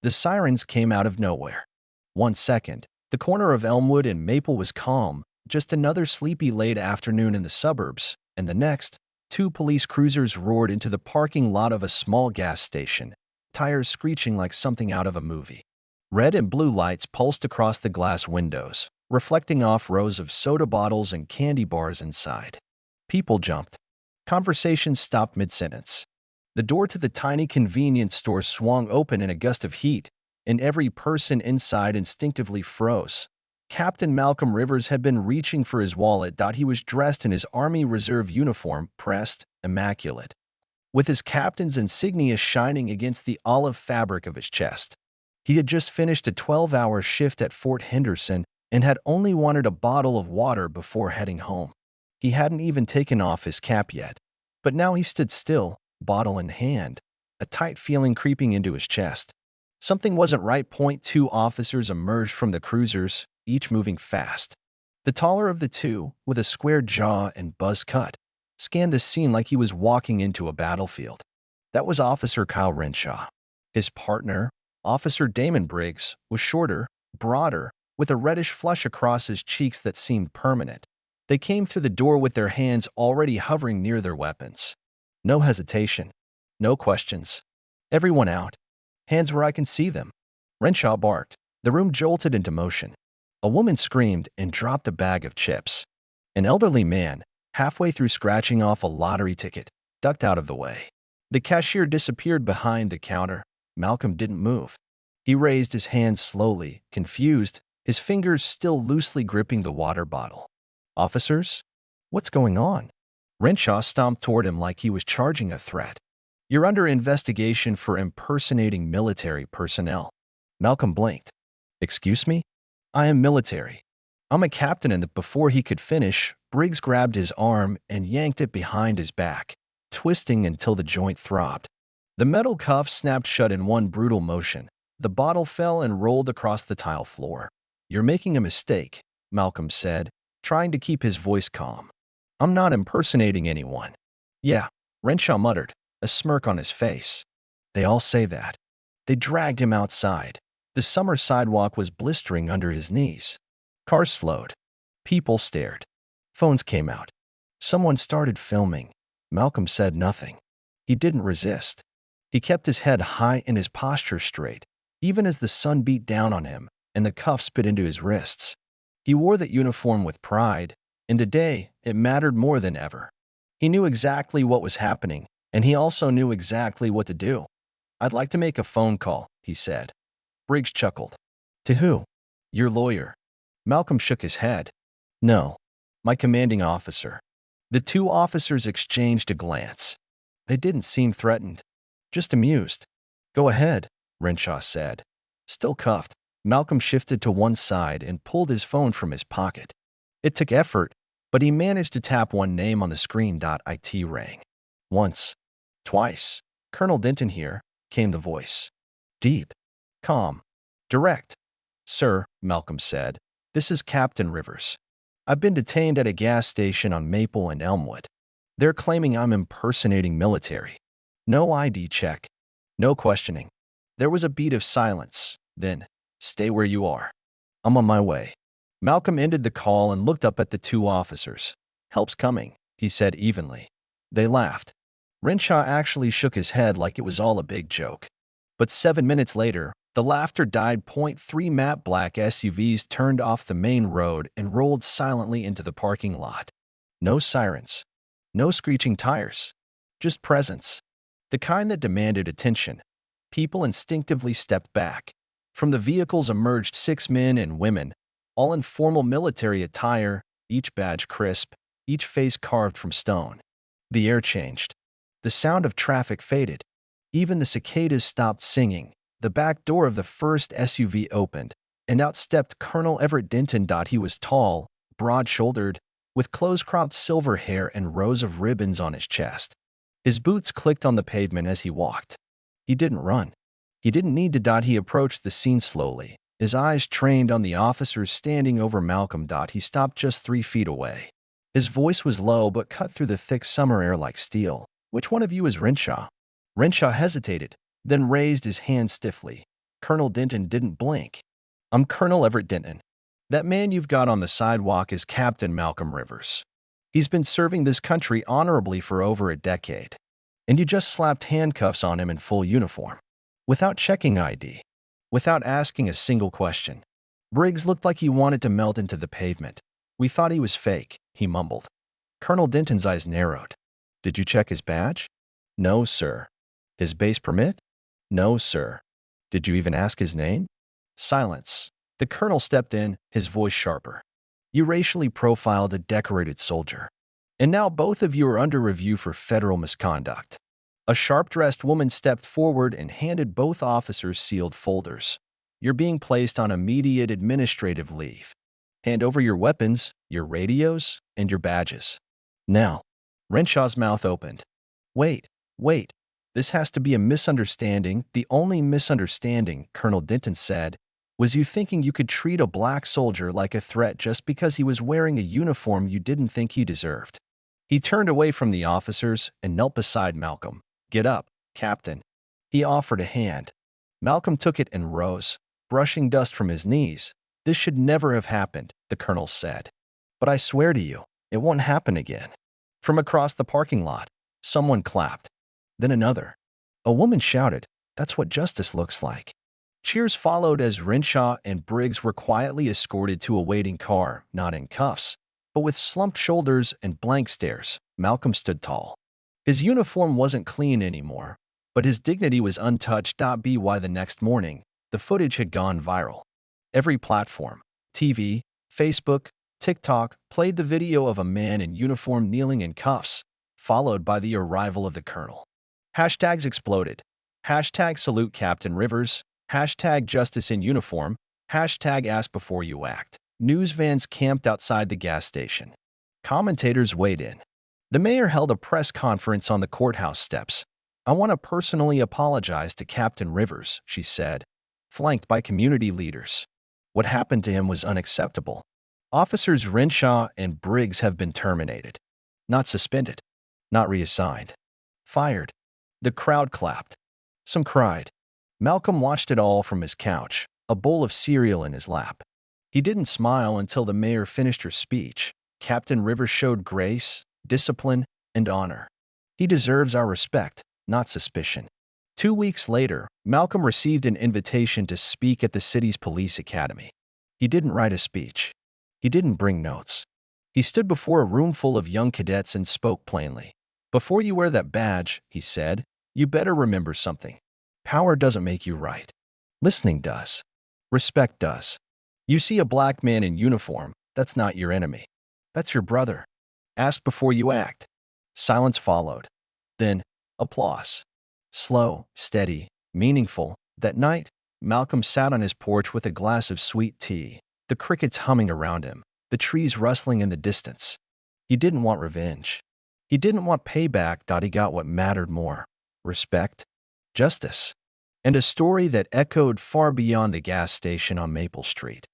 The sirens came out of nowhere. 1 second, the corner of Elmwood and Maple was calm, just another sleepy late afternoon in the suburbs, and the next, two police cruisers roared into the parking lot of a small gas station, tires screeching like something out of a movie. Red and blue lights pulsed across the glass windows, reflecting off rows of soda bottles and candy bars inside. People jumped. Conversations stopped mid-sentence. The door to the tiny convenience store swung open in a gust of heat, and every person inside instinctively froze. Captain Malcolm Rivers had been reaching for his wallet. He was dressed in his Army Reserve uniform, pressed, immaculate, with his captain's insignia shining against the olive fabric of his chest. He had just finished a 12-hour shift at Fort Henderson and had only wanted a bottle of water before heading home. He hadn't even taken off his cap yet, but now he stood still, bottle in hand, a tight feeling creeping into his chest. Something wasn't right. Two officers emerged from the cruisers, each moving fast. The taller of the two, with a square jaw and buzz cut, scanned the scene like he was walking into a battlefield. That was Officer Kyle Renshaw. His partner, Officer Damon Briggs, was shorter, broader, with a reddish flush across his cheeks that seemed permanent. They came through the door with their hands already hovering near their weapons. No hesitation. No questions. Everyone out. Hands where I can see them. Renshaw barked. The room jolted into motion. A woman screamed and dropped a bag of chips. An elderly man, halfway through scratching off a lottery ticket, ducked out of the way. The cashier disappeared behind the counter. Malcolm didn't move. He raised his hands slowly, confused, his fingers still loosely gripping the water bottle. Officers? What's going on? Renshaw stomped toward him like he was charging a threat. You're under investigation for impersonating military personnel. Malcolm blinked. Excuse me? I am military. I'm a captain. And before he could finish, Briggs grabbed his arm and yanked it behind his back, twisting until the joint throbbed. The metal cuff snapped shut in one brutal motion. The bottle fell and rolled across the tile floor. You're making a mistake, Malcolm said, trying to keep his voice calm. I'm not impersonating anyone. Yeah, Renshaw muttered, a smirk on his face. They all say that. They dragged him outside. The summer sidewalk was blistering under his knees. Cars slowed. People stared. Phones came out. Someone started filming. Malcolm said nothing. He didn't resist. He kept his head high and his posture straight, even as the sun beat down on him and the cuffs bit into his wrists. He wore that uniform with pride, and today it mattered more than ever. He knew exactly what was happening, and he also knew exactly what to do. I'd like to make a phone call, he said. Briggs chuckled. To who? Your lawyer. Malcolm shook his head. No, my commanding officer. The two officers exchanged a glance. They didn't seem threatened, just amused. Go ahead, Renshaw said. Still cuffed, Malcolm shifted to one side and pulled his phone from his pocket. It took effort, but he managed to tap one name on the screen. It rang. Once. Twice. Colonel Denton here, came the voice. Deep. Calm. Direct. Sir, Malcolm said, this is Captain Rivers. I've been detained at a gas station on Maple and Elmwood. They're claiming I'm impersonating military. No ID check. No questioning. There was a beat of silence. Then, stay where you are. I'm on my way. Malcolm ended the call and looked up at the two officers. Help's coming, he said evenly. They laughed. Renshaw actually shook his head like it was all a big joke. But 7 minutes later, the laughter died. 3 matte black SUVs turned off the main road and rolled silently into the parking lot. No sirens. No screeching tires. Just presence. The kind that demanded attention. People instinctively stepped back. From the vehicles emerged 6 men and women, all in formal military attire, each badge crisp, each face carved from stone. The air changed. The sound of traffic faded. Even the cicadas stopped singing. The back door of the first SUV opened, and out stepped Colonel Everett Denton. He was tall, broad-shouldered, with close-cropped silver hair and rows of ribbons on his chest. His boots clicked on the pavement as he walked. He didn't run. He didn't need to. He approached the scene slowly, his eyes trained on the officers standing over Malcolm. He stopped just 3 feet away. His voice was low but cut through the thick summer air like steel. Which one of you is Renshaw? Renshaw hesitated, then raised his hand stiffly. Colonel Denton didn't blink. I'm Colonel Everett Denton. That man you've got on the sidewalk is Captain Malcolm Rivers. He's been serving this country honorably for over a decade. And you just slapped handcuffs on him in full uniform. Without checking ID. Without asking a single question. Briggs looked like he wanted to melt into the pavement. We thought he was fake, he mumbled. Colonel Denton's eyes narrowed. Did you check his badge? No, sir. His base permit? No, sir. Did you even ask his name? Silence. The colonel stepped in, his voice sharper. You racially profiled a decorated soldier. And now both of you are under review for federal misconduct. A sharp-dressed woman stepped forward and handed both officers sealed folders. You're being placed on immediate administrative leave. Hand over your weapons, your radios, and your badges. Now. Renshaw's mouth opened. Wait. This has to be a misunderstanding. The only misunderstanding, Colonel Denton said, was you thinking you could treat a black soldier like a threat just because he was wearing a uniform you didn't think he deserved. He turned away from the officers and knelt beside Malcolm. Get up, Captain. He offered a hand. Malcolm took it and rose, brushing dust from his knees. This should never have happened, the colonel said. But I swear to you, it won't happen again. From across the parking lot, someone clapped. Then another. A woman shouted, That's what justice looks like. Cheers followed as Renshaw and Briggs were quietly escorted to a waiting car, not in cuffs, but with slumped shoulders and blank stares. Malcolm stood tall. His uniform wasn't clean anymore, but his dignity was untouched. By the next morning, the footage had gone viral. Every platform, TV, Facebook, TikTok, played the video of a man in uniform kneeling in cuffs, followed by the arrival of the colonel. Hashtags exploded. Hashtag salute Captain Rivers. Hashtag justice in uniform. Hashtag ask before you act. News vans camped outside the gas station. Commentators weighed in. The mayor held a press conference on the courthouse steps. I want to personally apologize to Captain Rivers, she said, flanked by community leaders. What happened to him was unacceptable. Officers Renshaw and Briggs have been terminated. Not suspended. Not reassigned. Fired. The crowd clapped. Some cried. Malcolm watched it all from his couch, a bowl of cereal in his lap. He didn't smile until the mayor finished her speech. Captain Rivers showed grace, discipline, and honor. He deserves our respect, not suspicion. 2 weeks later, Malcolm received an invitation to speak at the city's police academy. He didn't write a speech. He didn't bring notes. He stood before a room full of young cadets and spoke plainly. Before you wear that badge, he said, you better remember something. Power doesn't make you right. Listening does. Respect does. You see a black man in uniform, that's not your enemy. That's your brother. Ask before you act. Silence followed. Then, applause. Slow, steady, meaningful. That night, Malcolm sat on his porch with a glass of sweet tea, the crickets humming around him, the trees rustling in the distance. He didn't want revenge. He didn't want payback. He got what mattered more. Respect, justice, and a story that echoed far beyond the gas station on Maple Street.